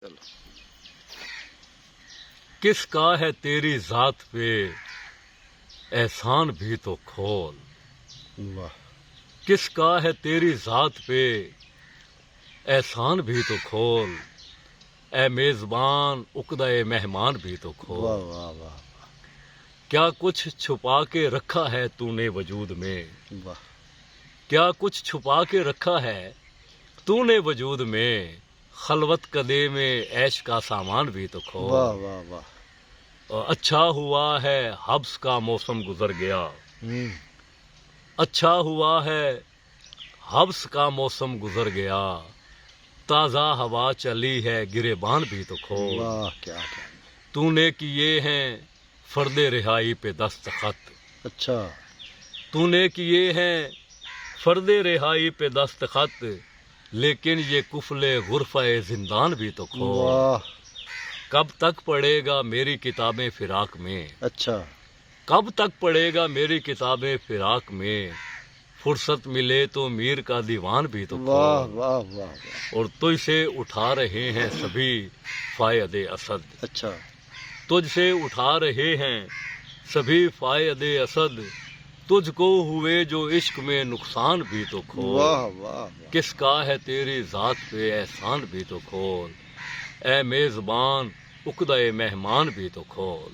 چلو کس کا ہے تیری ذات پہ احسان بھی تو کھول، واہ کس کا ہے تیری ذات پہ احسان بھی تو کھول، اے میزبان عقدہ مہمان بھی تو کھول۔ واہ واہ واہ کیا کچھ چھپا کے رکھا ہے تو نے وجود میں، واہ کیا کچھ چھپا کے رکھا ہے تو نے وجود میں، خلوت کدے میں عیش کا سامان بھی تو کھول۔ واہ واہ واہ اچھا ہوا ہے حبس کا موسم گزر گیا، اچھا ہوا ہے حبس کا موسم گزر گیا، تازہ ہوا چلی ہے گریبان بھی تو کھول۔ واہ کیا تو نے کیے ہیں فرد رہائی پہ دستخط، اچھا تو نے کیے ہیں فرد رہائی پہ دستخط، لیکن یہ قفل غرفہ زندان بھی تو کھول۔ واہ کب تک پڑھے گا میری کتابیں فراق میں، اچھا کب تک پڑھے گا میری کتابیں فراق میں، فرصت ملے تو میر کا دیوان بھی تو واہ کھول۔ واہ واہ واہ اور تجھ سے اٹھا رہے ہیں سبھی فائد اسد، اچھا تجھ سے اٹھا رہے ہیں سبھی فائد اسد، تجھ کو ہوئے جو عشق میں نقصان بھی تو کھول۔ واہ واہ کس کا ہے تیری ذات پہ احسان بھی تو کھول، اے میزبان عقدہ مہمان بھی تو کھول۔